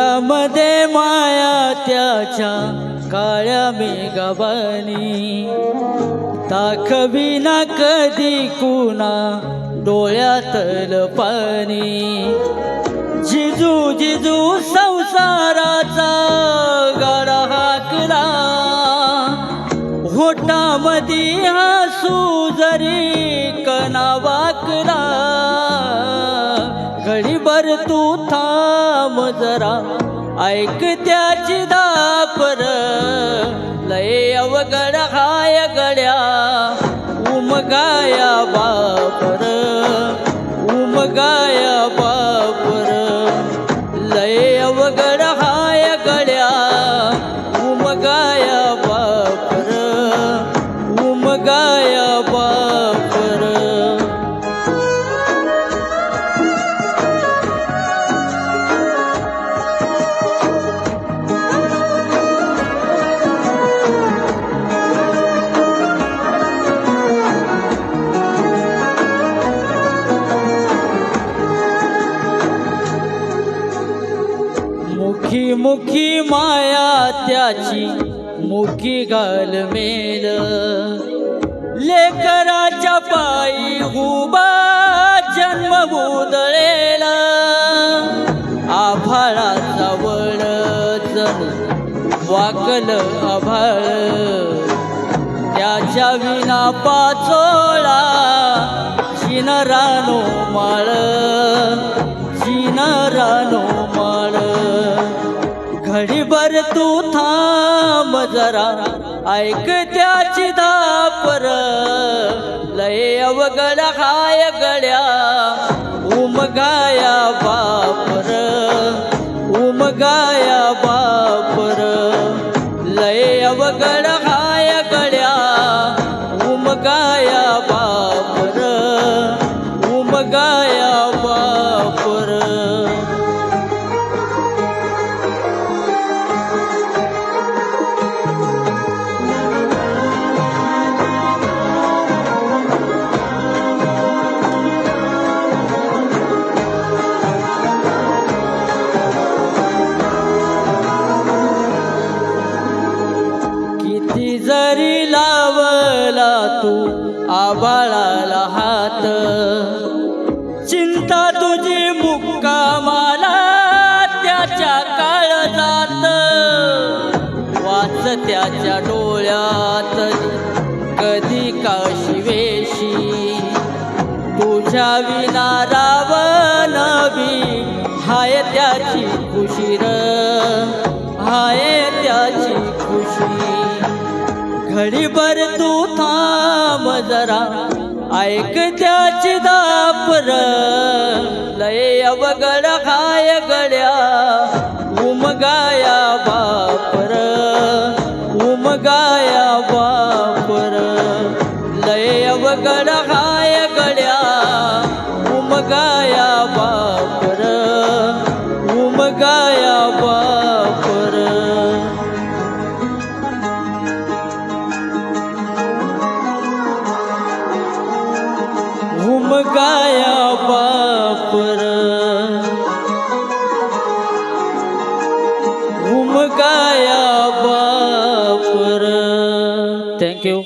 फुलामध्ये माया त्याच्या काळ्या मेघावानी, दाखविना कधी कुणा डोळ्यातलं पाणी. जिजू जिजू संसाराचा गाडा हाकला, होटामधी हसू जरी कणा वाकला. घडीभर तू थांब जरा, ऐक त्याची दापर, लय अवघड हाय गड्या उमगाया बापर, उमगाया बापर. लय अवघड हाय गड्या उमगाया बापर, उमगाया बापर. मुखी मुखी माया त्याची मुखी घालमेल, लेकराच्या पायी उभा जन्म उधळेल. आभाळाचा वळ जण वाकल आभाळ, त्याच्या विना पाचोळा शिनरानो माळ, शिनरानो माळ. घडीभर तू थांब जरा, ऐक त्याची दापर, लय अवघड हाय गड्या उमगाया बापर, उमगाया बापर. लय अवघड हाय गड्या उमगाया बापर, उमगाया बापर. किती जरी लावला तू आभाळाला हात, चिंता तुझी मुक्कामाला त्याच्या काळजात. वाच त्याच्या डोळ्यात कधी काशीवेशी, तुझ्या विना रावण बी हाय त्याची खुशीर, हाय त्याची खुशी. घडीभर तू थांब जरा, ऐक त्याची दापर, लय अवघड हाय गड्या उमगाया बापर, उमगाया बापर. लय अवघड हाय गड्या उमगाया बापर, उमगाया बापर. उमगाया बापर, उमगाया बापर. थँक्यू.